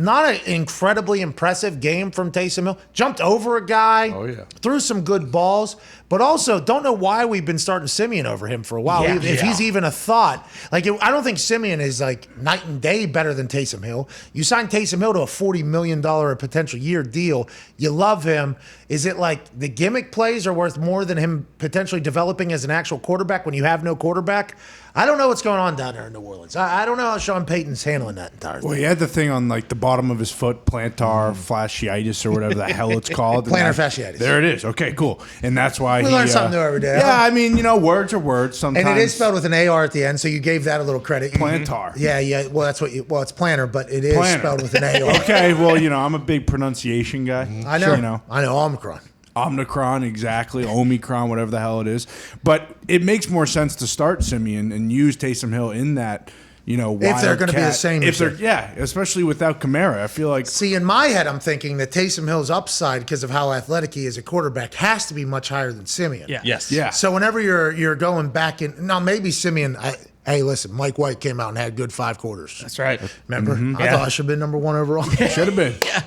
Not an incredibly impressive game from Taysom Hill. Jumped over a guy. Oh, yeah. Threw some good balls. But also, don't know why we've been starting Simeon over him for a while. Yeah. If he's even a thought. Like, I don't think Simeon is like night and day better than Taysom Hill. You signed Taysom Hill to a $40 million potential year deal. You love him. Is it like the gimmick plays are worth more than him potentially developing as an actual quarterback when you have no quarterback? I don't know what's going on down there in New Orleans. I don't know how Sean Payton's handling that entire thing. Well, he had the thing on like the bottom of his foot, plantar fasciitis or whatever the hell it's called. Plantar fasciitis. There it is. Okay, cool. And that's why We learn something new every day. Yeah, Huh? I mean, words are words sometimes. And it is spelled with an AR at the end, so you gave that a little credit. Plantar. Yeah. Well, that's what it's plantar, but it is spelled with an AR. Okay, well, I'm a big pronunciation guy. I know. I know Omicron. Omicron, exactly. Omicron, whatever the hell it is. But it makes more sense to start Simeon and use Taysom Hill in that, if they're going to be the same. Especially without Kamara. I feel like. See, in my head, I'm thinking that Taysom Hill's upside, because of how athletic he is a quarterback, has to be much higher than Simeon. Yeah. Yes. Yeah. So whenever you're going back in, now maybe Simeon. Hey, listen, Mike White came out and had good 5 quarters. That's right. Remember? I thought I should have been number 1 overall. Should have been. Yeah.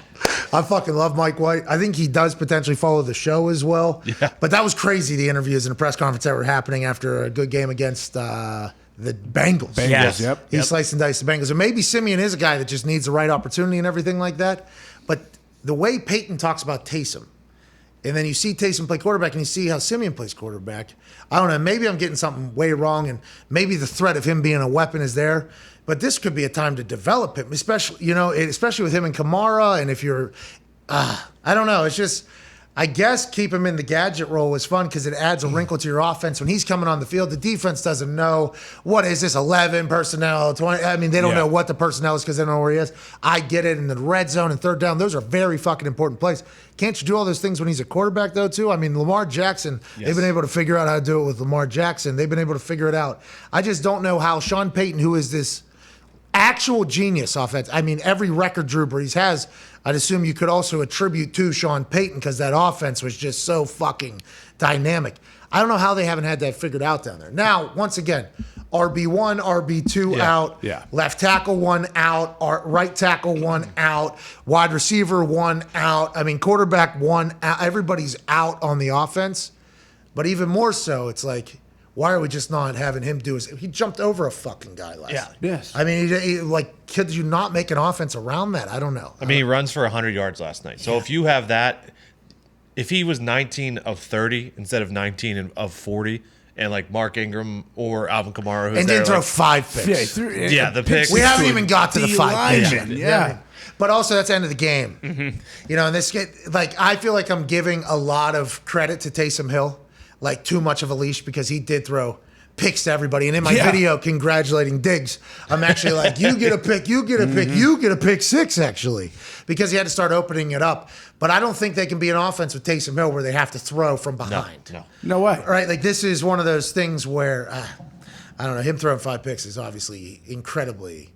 I fucking love Mike White. I think he does potentially follow the show as well. Yeah. But that was crazy, the interviews and the press conference that were happening after a good game against the Bengals. Bengals, yep. He sliced and diced the Bengals. And maybe Simeon is a guy that just needs the right opportunity and everything like that. But the way Peyton talks about Taysom, and then you see Taysom play quarterback and you see how Simeon plays quarterback, I don't know, maybe I'm getting something way wrong, and maybe the threat of him being a weapon is there. But this could be a time to develop him, especially with him and Kamara. And if you're, I don't know, it's just, I guess keep him in the gadget role is fun because it adds a wrinkle to your offense. When he's coming on the field, the defense doesn't know, what is this, 11 personnel, 20? I mean, they don't know what the personnel is because they don't know where he is. I get it. In the red zone and third down, those are very fucking important plays. Can't you do all those things when he's a quarterback, though, too? I mean, Lamar Jackson, they've been able to figure out how to do it with Lamar Jackson. They've been able to figure it out. I just don't know how Sean Payton, who is this actual genius offense. I mean, every record Drew Brees has, I'd assume you could also attribute to Sean Payton because that offense was just so fucking dynamic. I don't know how they haven't had that figured out down there. Now, once again, RB1, RB2 out, left tackle 1 out, right tackle 1 out, wide receiver 1 out. I mean, quarterback 1 out. Everybody's out on the offense. But even more so, it's like, why are we just not having him do his? He jumped over a fucking guy last night. Yes. I mean, could you not make an offense around that? I don't know. I mean, he runs for 100 yards last night. So if you have that, if he was 19 of 30 instead of 19 of 40, and like Mark Ingram or Alvin Kamara, who's and there, didn't throw 5 picks. The picks. We haven't even got to the 5 picks. Yeah. But also, that's the end of the game. Mm-hmm. And this I feel like I'm giving a lot of credit to Taysom Hill. Like too much of a leash because he did throw picks to everybody. And in my video congratulating Diggs, I'm actually like, you get a pick, you get a pick, you get a pick 6 actually, because he had to start opening it up. But I don't think they can be an offense with Taysom Hill where they have to throw from behind. No way. Right? Like this is one of those things where, I don't know, him throwing 5 picks is obviously incredibly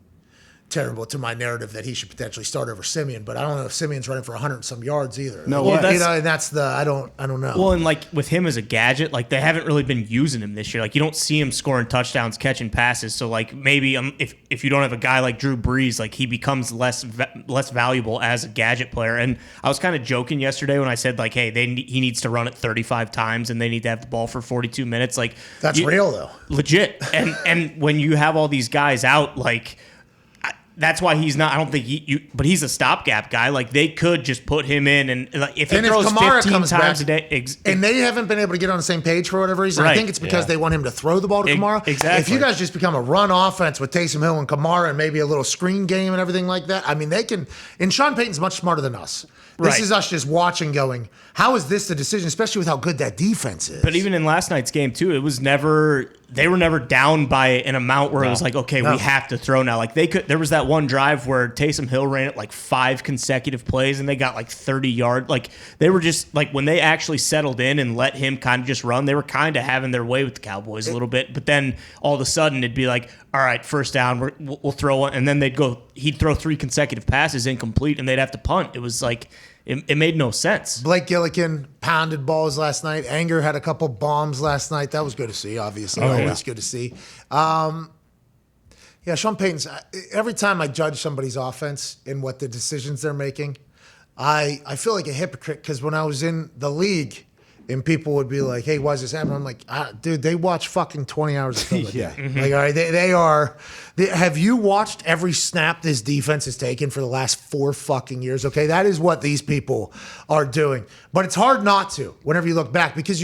terrible to my narrative that he should potentially start over Simeon, but I don't know if Simeon's running for 100 and some yards either. No way. And that's the I don't know. Well, and like with him as a gadget, like they haven't really been using him this year. Like you don't see him scoring touchdowns, catching passes. So like maybe if you don't have a guy like Drew Brees, like he becomes less valuable as a gadget player. And I was kind of joking yesterday when I said like, hey, he needs to run it 35 times and they need to have the ball for 42 minutes. Like that's real though, legit. And when you have all these guys out, like. That's why he's not. I don't think but he's a stopgap guy. Like they could just put him in, and like if he throws Kamara 15 times a day, and they haven't been able to get on the same page for whatever reason. Right. I think it's because they want him to throw the ball to Kamara. Exactly. If you guys just become a run offense with Taysom Hill and Kamara and maybe a little screen game and everything like that, I mean they can. And Sean Payton's much smarter than us. This is us just watching, going, how is this the decision, especially with how good that defense is? But even in last night's game too, it was never. They were never down by an amount where it was like, okay, we have to throw now. Like they could. There was that one drive where Taysom Hill ran it like 5 consecutive plays and they got like 30 yards. Like they were just like when they actually settled in and let him kind of just run, they were kind of having their way with the Cowboys a little bit. But then all of a sudden it'd be like, all right, first down, we'll throw one, and then he'd throw 3 consecutive passes incomplete, and they'd have to punt. It was like. It made no sense. Blake Gillikin pounded balls last night. Anger had a couple bombs last night. That was good to see, obviously. Always good to see. Yeah, Yeah, Sean Payton's. Every time I judge somebody's offense and what the decisions they're making, I feel like a hypocrite because when I was in the league and people would be like, "Hey, why is this happening?" I'm like, dude, they watch fucking 20 hours of film a day. Yeah. Like, all right, they are. Have you watched every snap this defense has taken for the last 4 fucking years? Okay, that is what these people are doing. But it's hard not to whenever you look back because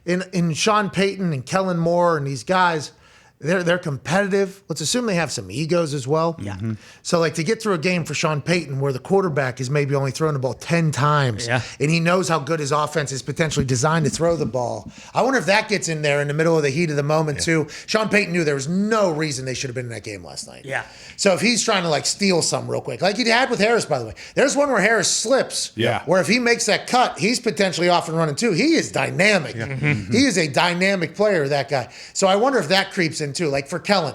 in Sean Payton and Kellen Moore and these guys. They're competitive. Let's assume they have some egos as well. Yeah. So, like, to get through a game for Sean Payton where the quarterback is maybe only throwing the ball 10 times Yeah. and he knows how good his offense is potentially designed to throw the ball. I wonder if that gets in there in the middle of the heat of the moment, too. Sean Payton knew there was no reason they should have been in that game last night. Yeah. So, if he's trying to, like, steal some real quick, like he had with Harris, by the way, there's one where Harris slips. Yeah. Where if he makes that cut, he's potentially off and running, too. He is dynamic. He is a dynamic player, that guy. So, I wonder if that creeps in, too. Like, for Kellen.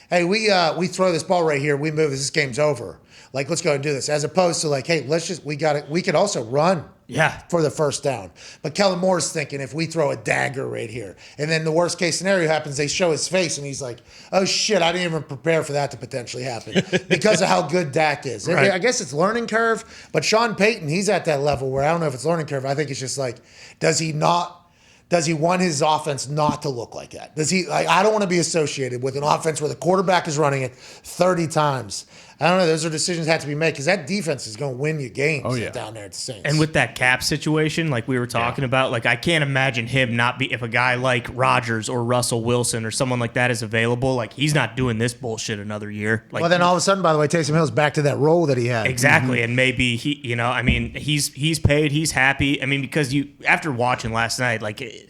Hey, we throw this ball right here. We move. This game's over. Like, let's go and do this. As opposed to like, hey, we got it. We could also run. Yeah. For the first down. But Kellen Moore's thinking if we throw a dagger right here, and then the worst case scenario happens, they show his face, and he's like, oh shit, I didn't even prepare for that to potentially happen because of how good Dak is. Right. I guess it's learning curve. But Sean Payton, he's at that level where I don't know if it's learning curve. I think it's just like, does he want his offense not to look like that? Does he? Like, I don't want to be associated with an offense where the quarterback is running it 30 times. I don't know. Those are decisions that have to be made because that defense is going to win you games down there at the Saints. And with that cap situation, like we were talking about, like I can't imagine him not be if a guy like Rodgers or Russell Wilson or someone like that is available. Like he's not doing this bullshit another year. Like, well, then all of a sudden, by the way, Taysom Hill's back to that role that he had. Exactly, and maybe he, I mean, he's paid, he's happy. I mean, because after watching last night, like.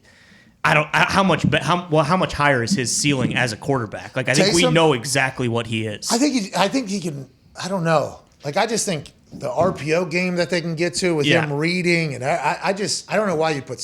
How much higher is his ceiling as a quarterback? Like I think we know exactly what he is. I think he can. I don't know. Like I just think the RPO game that they can get to with him reading, and I don't know why you put.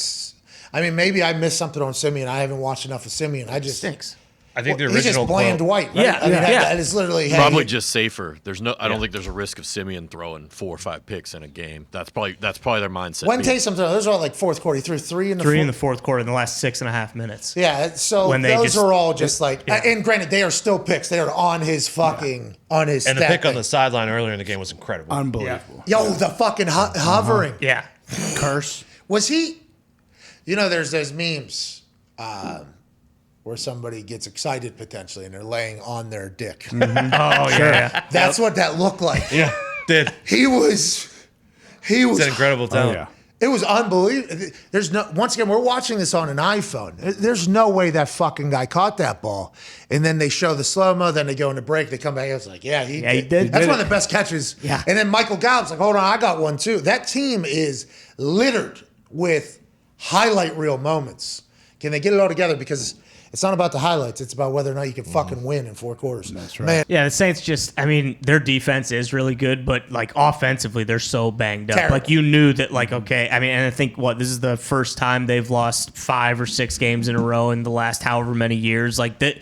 I mean, maybe I missed something on Simeon. I haven't watched enough of Simeon. I just stinks. I think the he's original just bland quote- white. Right? Yeah, I mean, yeah. that is literally Probably just safer. I don't think there's a risk of Simeon throwing 4 or 5 picks in a game. That's probably their mindset. When Taysom throw, those are all like fourth quarter. He threw 3 in the Three fourth. in the fourth quarter in the last 6.5 minutes. Yeah, so When they those just- are all just like, yeah. and granted, they are still picks. They are on his fucking on his. And the stat pick on thing. the sideline earlier in the game was incredible. Unbelievable. Yo, the fucking hovering. Yeah, Curse. Was he? You know, there's those memes where somebody gets excited potentially and they're laying on their dick. oh yeah. That's what that looked like. Yeah, did. He was. It's an incredible Oh, talent. yeah. It was unbelievable. There's no. Once again, we're watching this on an iPhone. There's no way that fucking guy caught that ball. And then they show the slow mo. Then they go into break. They come back. It's like, yeah, he did. did. That's one of the best catches. Yeah. And then Michael Gallup's like, hold on, I got one too. That team is littered with highlight reel moments. Can they get it all together? Because it's not about the highlights. It's about whether or not you can fucking win in 4 quarters. That's right. Man, Yeah, the Saints just, I mean, their defense is really good, but like offensively, they're so banged up. Terrible. Like you knew that, like, okay, I mean, and I think this is the first time they've lost 5 or 6 games in a row in the last however many years. Like that,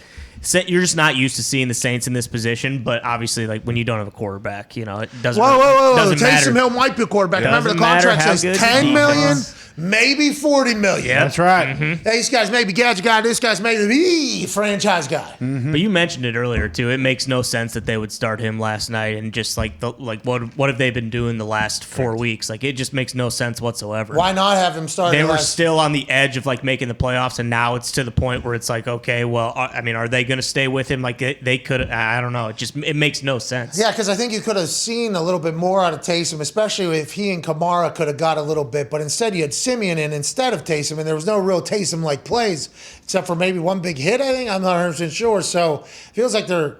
you're just not used to seeing the Saints in this position, but obviously, like when you don't have a quarterback, it doesn't. Whoa. Doesn't matter. Taysom Hill might be a quarterback. Remember, the Doesn't matter contract how says good $10 the million, defense. maybe $40 million. Yeah. That's right. Hey, this guy's maybe gadget guy. This guy's maybe the franchise guy. But you mentioned it earlier too. It makes no sense that they would start him last night and just what have they been doing the last 4 weeks? Like it just makes no sense whatsoever. Why not have him start? They were still on the edge of like making the playoffs, and now it's to the point where it's like, okay, well, I mean, are they going to stay with him? Like they could. I don't know. It makes no sense. Yeah, because I think you could have seen a little bit more out of Taysom, especially if he and Kamara could have got a little bit. But instead, you had Simeon in instead of Taysom, and there was no real Taysom-like plays except for maybe one big hit. I think I'm not 100% sure. So it feels like they're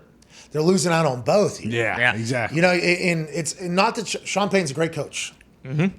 losing out on both here. Yeah, exactly. You know, and it's not that Sean Payton's a great coach. Mm-hmm.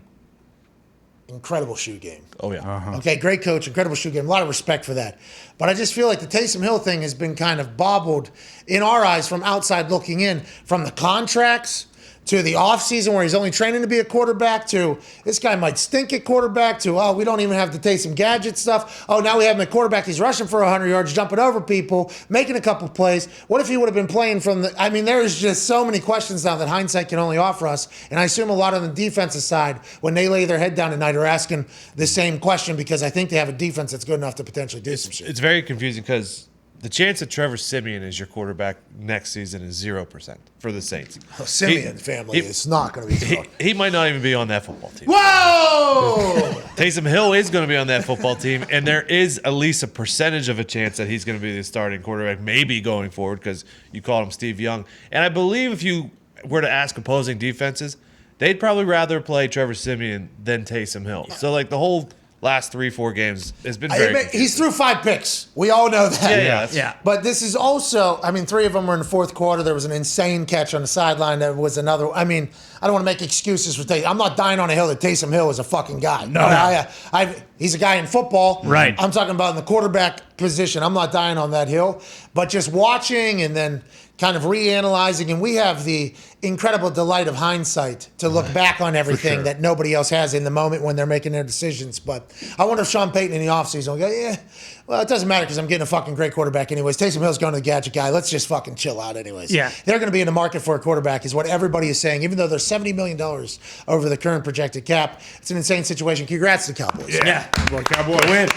Incredible shoe game. Oh, yeah. Okay, great coach, incredible shoe game. A lot of respect for that. But I just feel like the Taysom Hill thing has been kind of bobbled in our eyes from outside looking in, from the contracts to the offseason where he's only training to be a quarterback to this guy might stink at quarterback to, oh, we don't even have the Taysom gadget stuff. Oh, now we have him at quarterback. He's rushing for 100 yards, jumping over people, making a couple plays. What if he would have been playing from the – I mean, there's just so many questions now that hindsight can only offer us. And I assume a lot on the defensive side, when they lay their head down at night, are asking the same question because I think they have a defense that's good enough to potentially do some shit. It's very confusing because The chance that Trevor Siemian is your quarterback next season is 0% for the Saints. Simeon family is not going to be zero. He might not even be on that football team. Whoa! Taysom Hill is going to be on that football team, and there is at least a percentage of a chance that he's going to be the starting quarterback, maybe going forward, because you called him Steve Young. And I believe if you were to ask opposing defenses, they'd probably rather play Trevor Siemian than Taysom Hill. So, like, the whole last 3-4 games has been very He's through 5 picks. We all know that. Yeah. But this is also, 3 of them were in the fourth quarter. There was an insane catch on the sideline. There was another. I don't want to make excuses for Taysom. I'm not dying on a hill that Taysom Hill is a fucking guy. No. He's a guy in football. Right. I'm talking about in the quarterback position. I'm not dying on that hill. But just watching and then kind of reanalyzing, and we have the incredible delight of hindsight to look back on everything that nobody else has in the moment when they're making their decisions. But I wonder if Sean Payton in the offseason will go, well, it doesn't matter because I'm getting a fucking great quarterback anyways. Taysom Hill's going to the gadget guy. Let's just fucking chill out anyways. Yeah. They're going to be in the market for a quarterback is what everybody is saying, even though they're $70 million over the current projected cap. It's an insane situation. Congrats to the Cowboys. Yeah. Cowboy win.